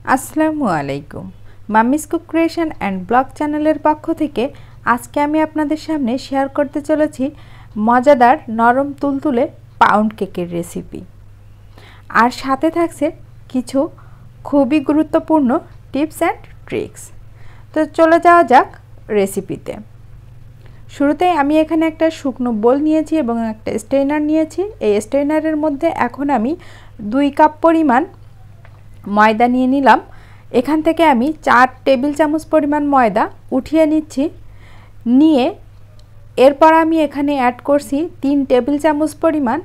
আসসালামু আলাইকুম। Mummies cook creation and blog চ্যানেলের পক্ষ থেকে আজকে আমি আপনাদের সামনে শেয়ার করতে চলেছি মজাদার নরম তুলতুলে পাউন্ড কেকের রেসিপি। আর সাথে থাকছে কিছু খুবই গুরুত্বপূর্ণ টিপস অ্যান্ড ট্রিক্স। তো চলে যাওয়া যাক রেসিপিতে। শুরুতেই আমি এখানে একটা শুকনো বোল নিয়েছি এবং একটা স্ট্রেনার নিয়েছি। এই স্ট্রেনারের মধ্যে এখন আমি 2 কাপ পরিমাণ ময়দা নিয়ে নিলাম। এখান থেকে আমি 4 টেবিল চামচ পরিমাণ ময়দা উঠিয়ে নিচ্ছি। নিয়ে এরপর আমি এখানে অ্যাড করছি 3 টেবিল চামচ পরিমাণ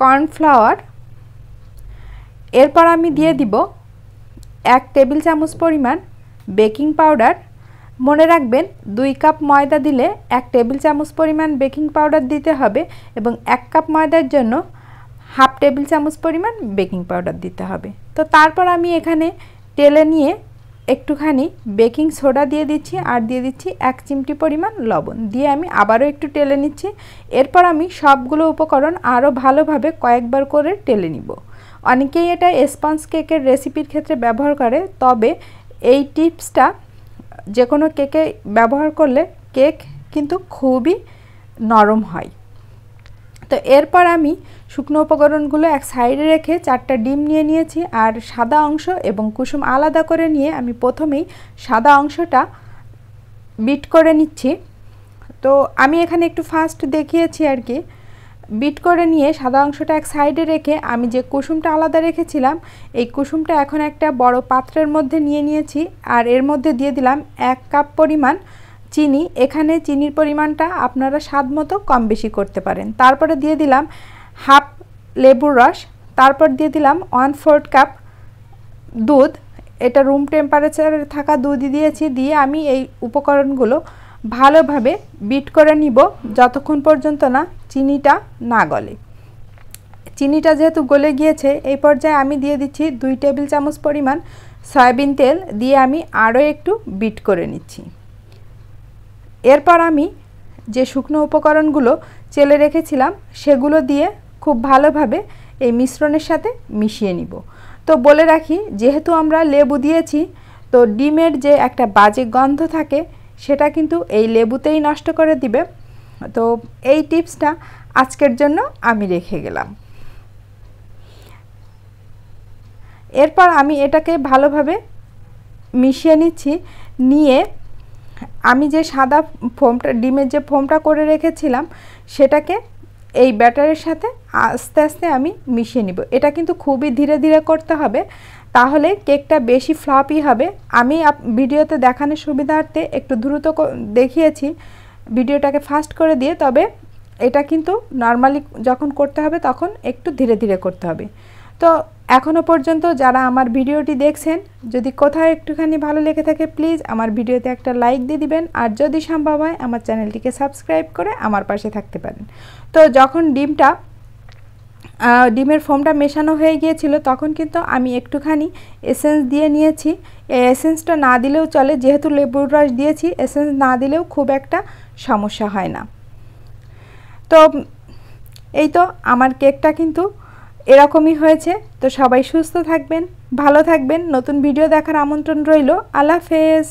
কর্নফ্লাওয়ার। এরপর আমি দিয়ে দিব 1 টেবিল চামচ পরিমাণ বেকিং পাউডার। মনে রাখবেন 2 কাপ ময়দা দিলে 1 টেবিল চামচ পরিমাণ বেকিং পাউডার দিতে হবে এবং 1 কাপ ময়দার জন্য হাফ টেবিল চামচ পরিমাণ বেকিং পাউডার দিতে হবে। তো তারপর আমি এখানে টেলে নিয়ে একটুখানি বেকিং সোডা দিয়ে দিচ্ছি আর দিয়ে দিচ্ছি 1 চিমটি পরিমাণ লবণ দিয়ে আমি আবারও একটু টেলে নিচ্ছি। এরপর আমি সবগুলো উপকরণ আরও ভালোভাবে কয়েকবার করে টেলে নিব। অনেকেই এটা স্পঞ্জ কেকের রেসিপির ক্ষেত্রে ব্যবহার করে, তবে এই টিপসটা যে কোনো কেকে ব্যবহার করলে কেক কিন্তু খুবই নরম হয়। তো এরপর আমি শুকনো উপকরণগুলো এক সাইডে রেখে 4টা ডিম নিয়ে নিয়েছি আর সাদা অংশ এবং কুসুম আলাদা করে নিয়ে আমি প্রথমেই সাদা অংশটা বিট করে নিচ্ছি। তো আমি এখানে একটু ফাস্ট দেখিয়েছি আর কি। বিট করে নিয়ে সাদা অংশটা এক সাইডে রেখে আমি যে কুসুমটা আলাদা রেখেছিলাম এই কুসুমটা এখন একটা বড় পাত্রের মধ্যে নিয়ে নিয়েছি আর এর মধ্যে দিয়ে দিলাম 1 কাপ পরিমাণ চিনি। এখানে চিনির পরিমাণটা আপনারা স্বাদ মতো কম বেশি করতে পারেন। তারপরে দিয়ে দিলাম হাফ লেবুর রস। তারপর দিয়ে দিলাম 1/4 কাপ দুধ। এটা রুম টেম্পারেচারে থাকা দুধই দিয়েছি। দিয়ে আমি এই উপকরণগুলো ভালোভাবে বিট করে নিব যতক্ষণ পর্যন্ত না চিনিটা না গলে। চিনিটা যেহেতু গলে গিয়েছে এই পর্যায়ে আমি দিয়ে দিচ্ছি 2 টেবিল চামচ পরিমাণ সয়াবিন তেল দিয়ে আমি আরও একটু বিট করে নিচ্ছি। এরপর আমি যে শুকনো উপকরণগুলো চেলে রেখেছিলাম সেগুলো দিয়ে খুব ভালোভাবে এই মিশ্রণের সাথে মিশিয়ে নিব। তো বলে রাখি, যেহেতু আমরা লেবু দিয়েছি তো ডিমের যে একটা বাজে গন্ধ থাকে সেটা কিন্তু এই লেবুতেই নষ্ট করে দিবে। তো এই টিপসটা আজকের জন্য আমি রেখে গেলাম। এরপর আমি এটাকে ভালোভাবে মিশিয়ে নিচ্ছি। নিয়ে আমি যে সাদা ফোমটা ডিমের যে ফোমটা করে রেখেছিলাম সেটাকে এই ব্যাটারের সাথে আস্তে আস্তে আমি মিশিয়ে নিব। এটা কিন্তু খুবই ধীরে ধীরে করতে হবে, তাহলে কেকটা বেশি ফ্লপি হবে। আমি ভিডিওতে দেখানোর সুবিধার্থে একটু দ্রুত দেখিয়েছি ভিডিওটাকে ফাস্ট করে দিয়ে, তবে এটা কিন্তু নর্মালি যখন করতে হবে তখন একটু ধীরে ধীরে করতে হবে। তো এখনও পর্যন্ত যারা আমার ভিডিওটি দেখছেন, যদি কোথাও একটুখানি ভালো লেগে থাকে প্লিজ আমার ভিডিওতে একটা লাইক দিয়ে দিবেন আর যদি সম্ভব হয় আমার চ্যানেলটিকে সাবস্ক্রাইব করে আমার পাশে থাকতে পারেন। তো যখন ডিমের ফোমটা মেশানো হয়ে গিয়েছিল তখন কিন্তু আমি একটুখানি এসেন্স দিয়ে নিয়েছি। এই এসেন্সটা না দিলেও চলে, যেহেতু লেবুর রস দিয়েছি এসেন্স না দিলেও খুব একটা সমস্যা হয় না। তো এই তো আমার কেকটা কিন্তু এরকমই হয়েছে। তো সবাই সুস্থ থাকবেন, ভালো থাকবেন। নতুন ভিডিও দেখার আমন্ত্রণ রইল। আল্লাহ হাফেজ।